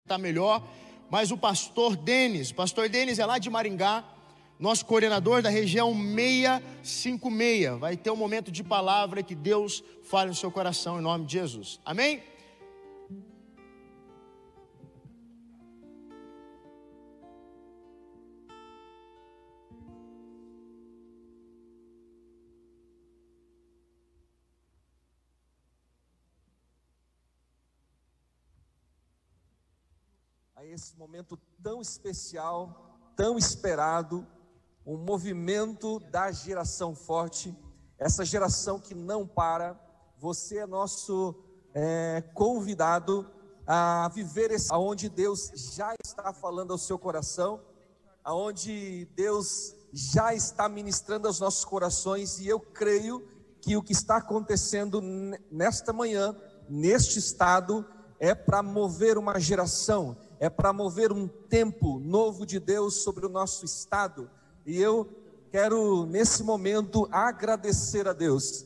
Tá melhor, mas o pastor Denis é lá de Maringá, nosso coordenador da região 656, vai ter um momento de palavra que Deus fale no seu coração em nome de Jesus, amém? A esse momento tão especial, tão esperado, um movimento da geração forte, essa geração que não para. Você é nosso convidado a viver aonde Deus já está falando ao seu coração, aonde Deus já está ministrando aos nossos corações, e eu creio que o que está acontecendo nesta manhã, neste estado, é para mover uma geração, é para mover um tempo novo de Deus sobre o nosso estado. E eu quero nesse momento agradecer a Deus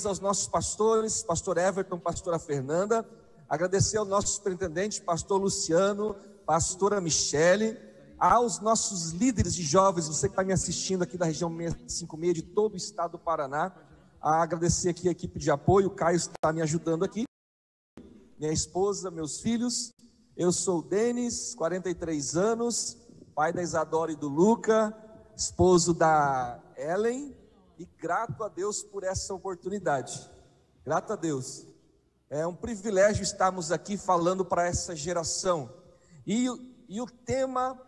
aos nossos pastores, pastor Everton, pastora Fernanda, agradecer ao nosso superintendente, pastor Luciano, pastora Michele, aos nossos líderes de jovens, você que está me assistindo aqui da região 656 de todo o estado do Paraná, agradecer aqui a equipe de apoio, o Caio está me ajudando aqui, minha esposa, meus filhos. Eu sou o Denis, 43 anos, pai da Isadora e do Luca, esposo da Ellen, e grato a Deus por essa oportunidade, grato a Deus. É um privilégio estarmos aqui falando para essa geração, e o tema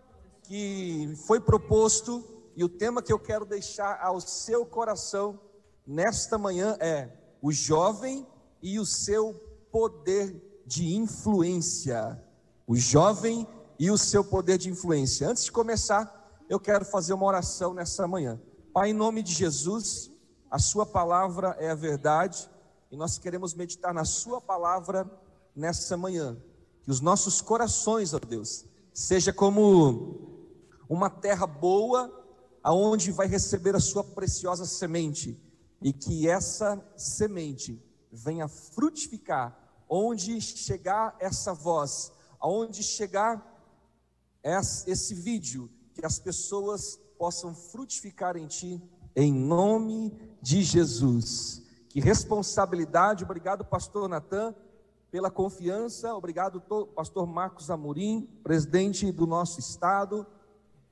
que foi proposto, e o tema que eu quero deixar ao seu coração nesta manhã é o jovem e o seu poder de influência. O jovem e o seu poder de influência. Antes de começar, eu quero fazer uma oração nessa manhã. Pai, em nome de Jesus, a sua palavra é a verdade, e nós queremos meditar na sua palavra nessa manhã. Que os nossos corações, ó Deus, seja como uma terra boa, aonde vai receber a sua preciosa semente, e que essa semente venha frutificar, onde chegar essa voz, aonde chegar esse vídeo, que as pessoas possam frutificar em Ti, em nome de Jesus. Que responsabilidade. Obrigado, pastor Natan, pela confiança. Obrigado, pastor Marcos Amorim, presidente do nosso estado.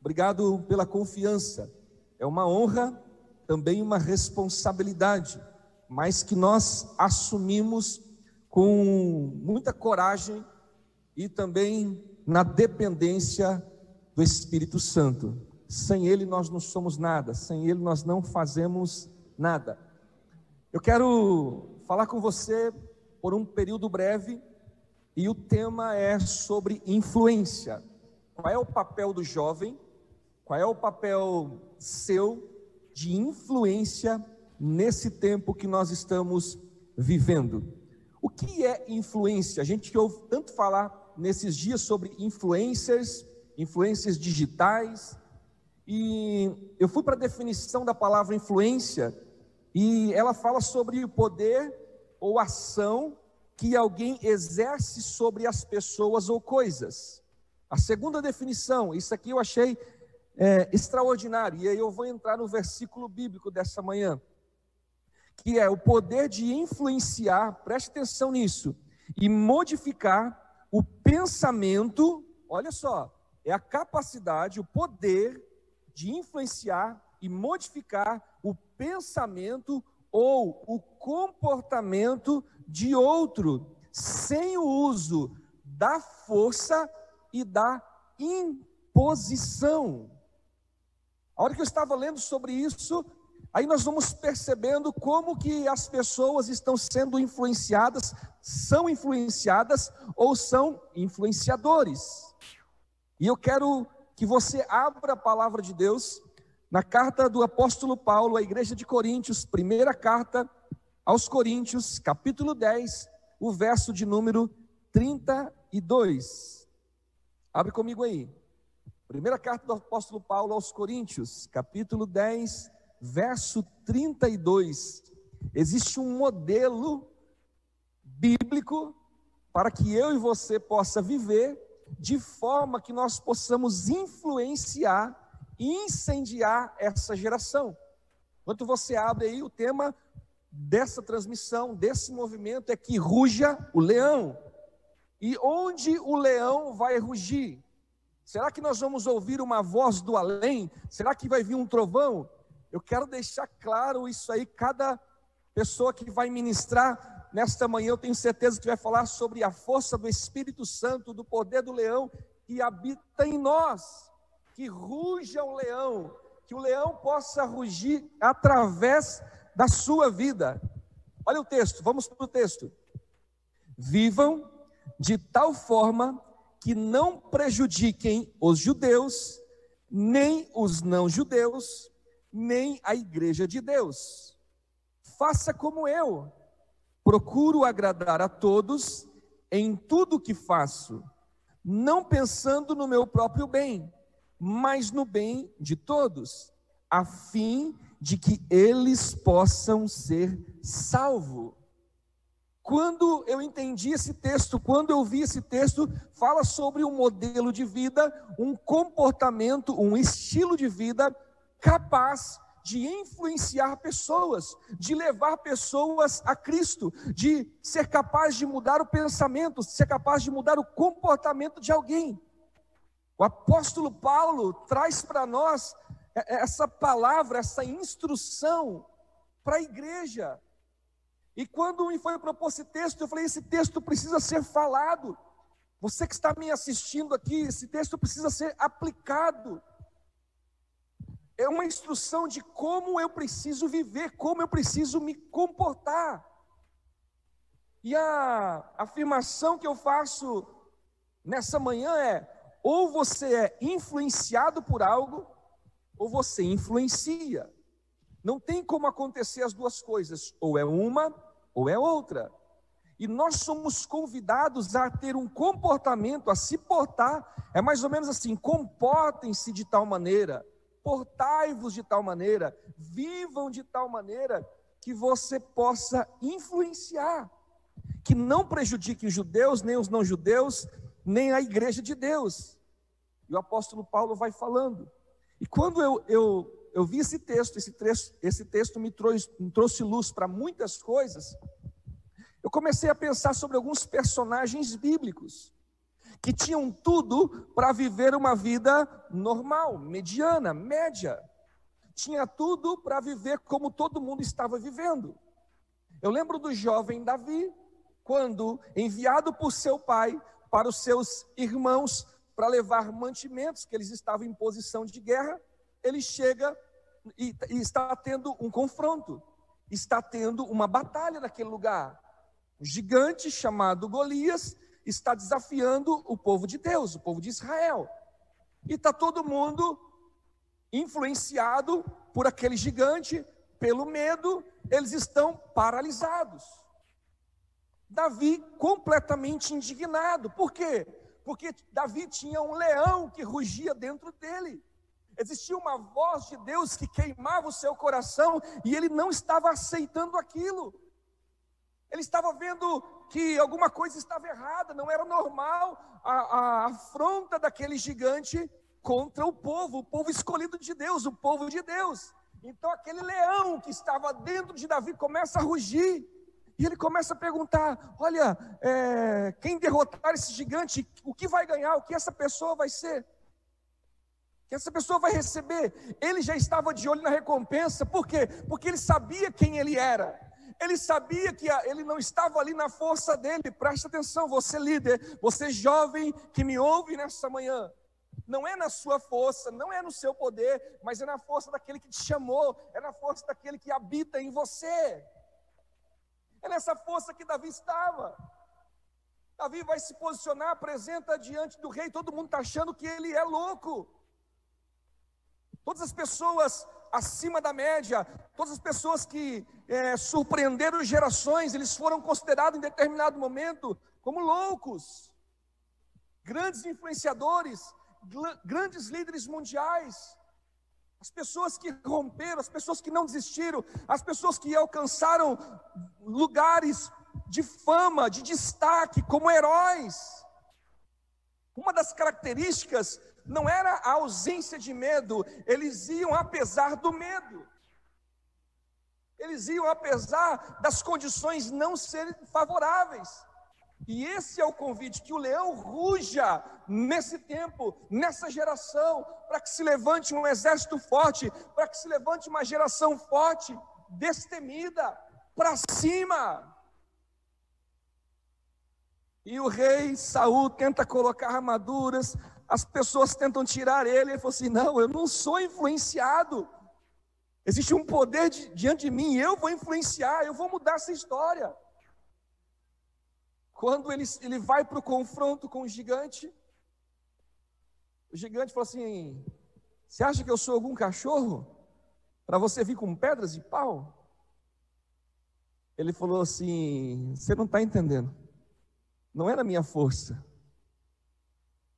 Obrigado pela confiança. É uma honra, também uma responsabilidade, mas que nós assumimos com muita coragem e também na dependência do Espírito Santo. Sem Ele nós não somos nada, sem Ele nós não fazemos nada. Eu quero falar com você por um período breve, e o tema é sobre influência. Qual é o papel do jovem? Qual é o papel seu de influência nesse tempo que nós estamos vivendo? O que é influência? A gente ouve tanto falar nesses dias sobre influencers digitais, e eu fui para a definição da palavra influência, e ela fala sobre o poder ou ação que alguém exerce sobre as pessoas ou coisas. A segunda definição, isso aqui eu achei extraordinário, e aí eu vou entrar no versículo bíblico dessa manhã, que é o poder de influenciar, preste atenção nisso, e modificar o pensamento. Olha só, é a capacidade, o poder de influenciar e modificar o pensamento ou o comportamento de outro, sem o uso da força e da imposição. A hora que eu estava lendo sobre isso, aí nós vamos percebendo como que as pessoas estão sendo influenciadas, são influenciadas ou são influenciadores. E eu quero que você abra a palavra de Deus na carta do apóstolo Paulo à igreja de Coríntios, primeira carta aos Coríntios, capítulo 10, o verso de número 32. Abre comigo aí. Primeira carta do apóstolo Paulo aos Coríntios, capítulo 10, verso 32. Existe um modelo bíblico para que eu e você possa viver de forma que nós possamos influenciar e incendiar essa geração. Enquanto você abre aí, o tema dessa transmissão, desse movimento é que ruja o leão. E onde o leão vai rugir? Será que nós vamos ouvir uma voz do além? Será que vai vir um trovão? Eu quero deixar claro isso aí, cada pessoa que vai ministrar nesta manhã, eu tenho certeza que vai falar sobre a força do Espírito Santo, do poder do leão que habita em nós, que ruja o leão, que o leão possa rugir através da sua vida. Olha o texto, vamos para o texto. Vivam de tal forma que não prejudiquem os judeus, nem os não-judeus, nem a igreja de Deus. Faça como eu. Procuro agradar a todos em tudo que faço, não pensando no meu próprio bem, mas no bem de todos, a fim de que eles possam ser salvos. Quando eu entendi esse texto, quando eu vi esse texto, fala sobre um modelo de vida, um comportamento, um estilo de vida capaz de influenciar pessoas, de levar pessoas a Cristo, de ser capaz de mudar o pensamento, ser capaz de mudar o comportamento de alguém. O apóstolo Paulo traz para nós essa palavra, essa instrução para a igreja. E quando me foi propor esse texto, eu falei, esse texto precisa ser falado. Você que está me assistindo aqui, esse texto precisa ser aplicado. É uma instrução de como eu preciso viver, como eu preciso me comportar. E a afirmação que eu faço nessa manhã é: ou você é influenciado por algo, ou você influencia. Não tem como acontecer as duas coisas, ou é uma, ou é outra. E nós somos convidados a ter um comportamento, a se portar, é mais ou menos assim: comportem-se de tal maneira, portai-vos de tal maneira, vivam de tal maneira, que você possa influenciar, que não prejudique os judeus, nem os não-judeus, nem a igreja de Deus. E o apóstolo Paulo vai falando. E quando eu vi esse texto me trouxe luz para muitas coisas. Eu comecei a pensar sobre alguns personagens bíblicos, que tinham tudo para viver uma vida normal, mediana, média. Tinha tudo para viver como todo mundo estava vivendo. Eu lembro do jovem Davi, quando enviado por seu pai para os seus irmãos para levar mantimentos, que eles estavam em posição de guerra, ele chega e está tendo um confronto, está tendo uma batalha naquele lugar. Um gigante chamado Golias está desafiando o povo de Deus, o povo de Israel. E está todo mundo influenciado por aquele gigante, pelo medo, eles estão paralisados. Davi completamente indignado. Por quê? Porque Davi tinha um leão que rugia dentro dele. Existia uma voz de Deus que queimava o seu coração e ele não estava aceitando aquilo. Ele estava vendo que alguma coisa estava errada, não era normal a afronta daquele gigante contra o povo escolhido de Deus, o povo de Deus. Então aquele leão que estava dentro de Davi começa a rugir, e ele começa a perguntar: olha, quem derrotar esse gigante, o que vai ganhar, o que essa pessoa vai ser? O que essa pessoa vai receber? Ele já estava de olho na recompensa, por quê? Porque ele sabia quem ele era. Ele sabia que ele não estava ali na força dele. Presta atenção, você líder, você jovem que me ouve nessa manhã. Não é na sua força, não é no seu poder, mas é na força daquele que te chamou, é na força daquele que habita em você. É nessa força que Davi estava. Davi vai se posicionar, apresenta diante do rei, todo mundo está achando que ele é louco. Todas as pessoas acima da média, todas as pessoas que surpreenderam gerações, eles foram considerados em determinado momento como loucos. Grandes influenciadores, grandes líderes mundiais, as pessoas que romperam, as pessoas que não desistiram, as pessoas que alcançaram lugares de fama, de destaque, como heróis. Uma das características não era a ausência de medo, eles iam apesar do medo. Eles iam apesar das condições não serem favoráveis. E esse é o convite, que o leão ruja nesse tempo, nessa geração, para que se levante um exército forte, para que se levante uma geração forte, destemida, para cima. E o rei Saul tenta colocar armaduras, as pessoas tentam tirar ele falou assim, não, eu não sou influenciado, existe um poder diante de mim, eu vou influenciar, eu vou mudar essa história. Quando ele vai para o confronto com o gigante falou assim, você acha que eu sou algum cachorro, para você vir com pedras de pau? Ele falou assim, você não está entendendo, não é na minha força,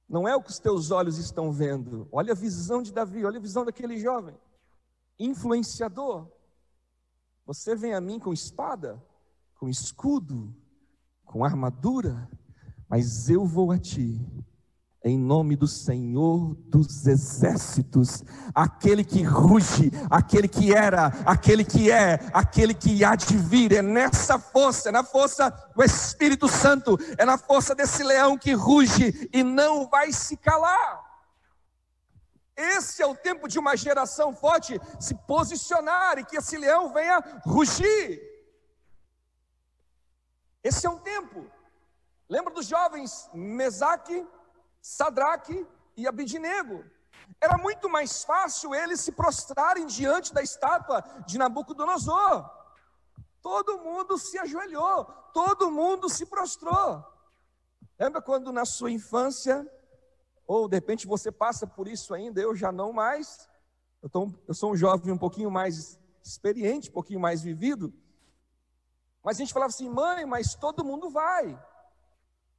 não é o que os teus olhos estão vendo. Olha a visão de Davi, olha a visão daquele jovem, influenciador. Você vem a mim com espada, com escudo, com armadura, mas eu vou a ti, em nome do Senhor dos exércitos, aquele que ruge, aquele que era, aquele que é, aquele que há de vir. É nessa força, é na força do Espírito Santo, é na força desse leão que ruge e não vai se calar. Esse é o tempo de uma geração forte se posicionar e que esse leão venha rugir. Esse é um tempo. Lembra dos jovens Mesaque, Sadraque e Abidnego? Era muito mais fácil eles se prostrarem diante da estátua de Nabucodonosor. Todo mundo se ajoelhou, todo mundo se prostrou. Lembra quando na sua infância, ou de repente você passa por isso ainda, eu já não mais, eu sou um jovem um pouquinho mais experiente, um pouquinho mais vivido, mas a gente falava assim, mãe, mas todo mundo vai.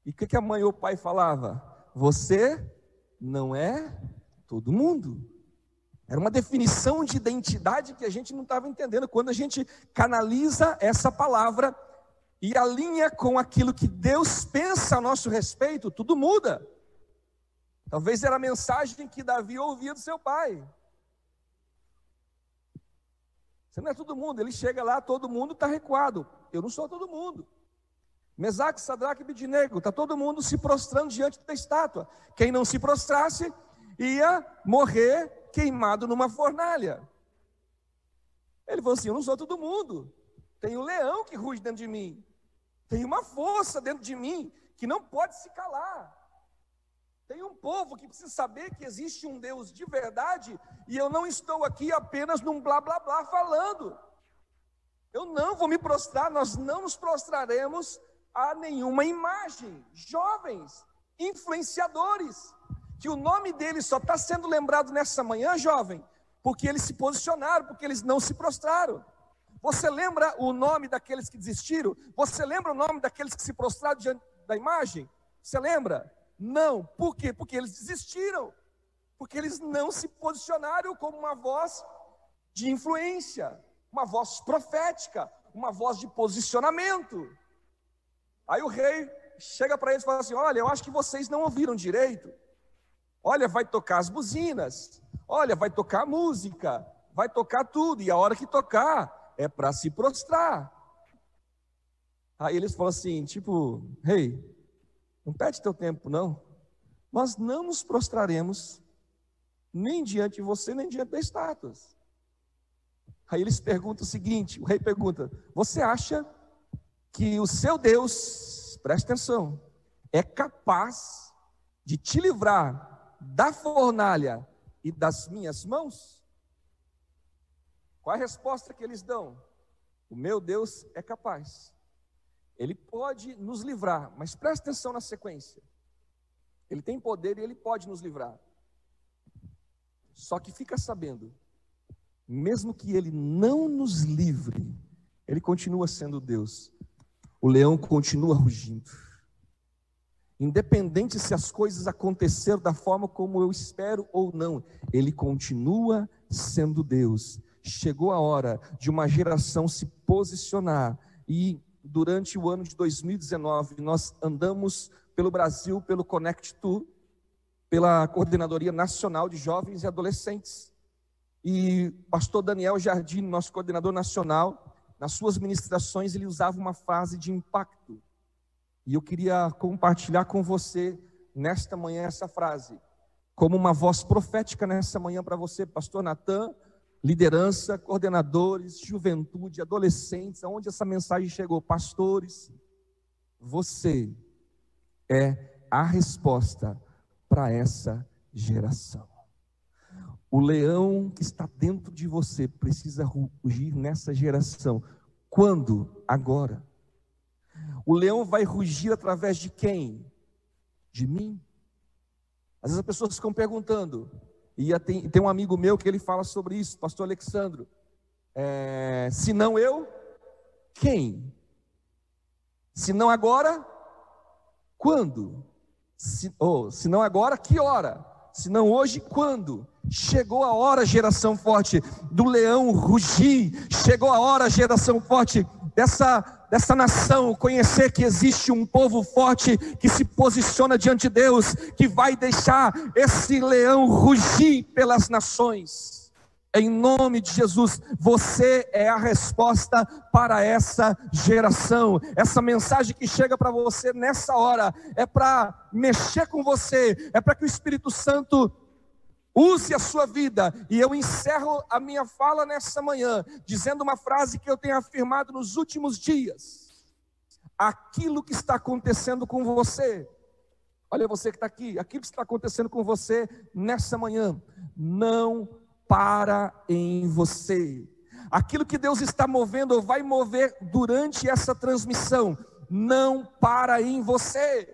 E o que a mãe ou o pai falava? Você não é todo mundo. Era uma definição de identidade que a gente não estava entendendo. Quando a gente canaliza essa palavra e alinha com aquilo que Deus pensa a nosso respeito, tudo muda. Talvez era a mensagem que Davi ouvia do seu pai. Você não é todo mundo. Ele chega lá, todo mundo está recuado. Eu não sou todo mundo. Mesaque, Sadraque e Abidnego, está todo mundo se prostrando diante da estátua. Quem não se prostrasse ia morrer queimado numa fornalha. Ele falou assim, eu não sou todo mundo. Tem um leão que ruge dentro de mim. Tem uma força dentro de mim que não pode se calar. Tem um povo que precisa saber que existe um Deus de verdade e eu não estou aqui apenas num blá blá blá falando. Eu não vou me prostrar, nós não nos prostraremos a nenhuma imagem. Jovens, influenciadores, que o nome deles só está sendo lembrado nessa manhã, jovem, porque eles se posicionaram, porque eles não se prostraram. Você lembra o nome daqueles que desistiram? Você lembra o nome daqueles que se prostraram diante da imagem? Você lembra? Não. Por quê? Porque eles desistiram. Porque eles não se posicionaram como uma voz de influência, uma voz profética, uma voz de posicionamento. Aí o rei chega para eles e fala assim, olha, eu acho que vocês não ouviram direito. Olha, vai tocar as buzinas. Olha, vai tocar a música. Vai tocar tudo. E a hora que tocar é para se prostrar. Aí eles falam assim, tipo, rei, não perde teu tempo não. Nós não nos prostraremos nem diante de você, nem diante das estátuas. Aí eles perguntam o seguinte, o rei pergunta, você acha que o seu Deus, presta atenção, é capaz de te livrar da fornalha e das minhas mãos? Qual é a resposta que eles dão? O meu Deus é capaz. Ele pode nos livrar, mas presta atenção na sequência. Ele tem poder e ele pode nos livrar. Só que fica sabendo, mesmo que ele não nos livre, ele continua sendo Deus. O leão continua rugindo. Independente se as coisas aconteceram da forma como eu espero ou não, ele continua sendo Deus. Chegou a hora de uma geração se posicionar e durante o ano de 2019. Nós andamos pelo Brasil, pelo Connect To, pela Coordenadoria Nacional de Jovens e Adolescentes. E o pastor Daniel Jardim, nosso coordenador nacional, nas suas ministrações ele usava uma frase de impacto. E eu queria compartilhar com você nesta manhã essa frase, como uma voz profética nessa manhã para você, pastor Natan, liderança, coordenadores, juventude, adolescentes, aonde essa mensagem chegou, pastores, você é a resposta para essa geração. O leão que está dentro de você precisa rugir nessa geração. Quando? Agora. O leão vai rugir através de quem? De mim. Às vezes as pessoas ficam perguntando, e tem um amigo meu que ele fala sobre isso, pastor Alexandro, se não eu, quem? Se não agora, quando? Se não agora, que hora? Se não hoje, quando? Chegou a hora, geração forte, do leão rugir. Chegou a hora, geração forte, dessa nação conhecer que existe um povo forte que se posiciona diante de Deus, que vai deixar esse leão rugir pelas nações. Em nome de Jesus, você é a resposta para essa geração. Essa mensagem que chega para você nessa hora é para mexer com você, é para que o Espírito Santo use a sua vida. E eu encerro a minha fala nessa manhã dizendo uma frase que eu tenho afirmado nos últimos dias: aquilo que está acontecendo com você, olha você que está aqui, aquilo que está acontecendo com você nessa manhã, não para em você. Aquilo que Deus está movendo ou vai mover durante essa transmissão, não para em você.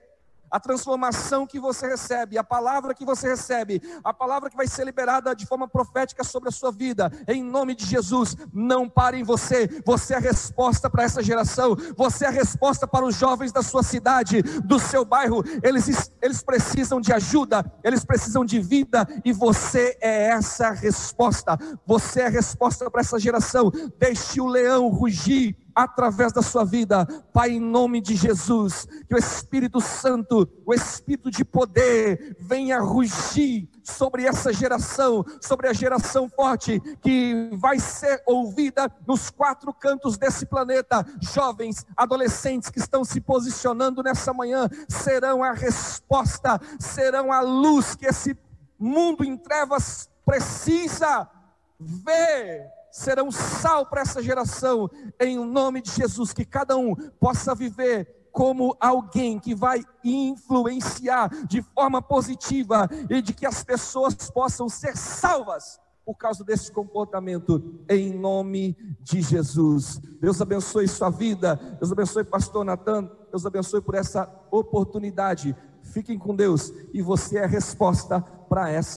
A transformação que você recebe, a palavra que você recebe, a palavra que vai ser liberada de forma profética sobre a sua vida, em nome de Jesus, não pare em você. Você é a resposta para essa geração, você é a resposta para os jovens da sua cidade, do seu bairro. Eles precisam de ajuda, eles precisam de vida, e você é essa resposta. Você é a resposta para essa geração. Deixe o leão rugir através da sua vida, Pai, em nome de Jesus, que o Espírito Santo, o Espírito de poder, venha rugir sobre essa geração, sobre a geração forte, que vai ser ouvida nos 4 cantos desse planeta. Jovens, adolescentes que estão se posicionando nessa manhã, serão a resposta, serão a luz que esse mundo em trevas precisa ver. Serão sal para essa geração, em nome de Jesus. Que cada um possa viver como alguém que vai influenciar de forma positiva, e de que as pessoas possam ser salvas por causa desse comportamento, em nome de Jesus. Deus abençoe sua vida, Deus abençoe pastor Natan, Deus abençoe por essa oportunidade. Fiquem com Deus, e você é a resposta para essa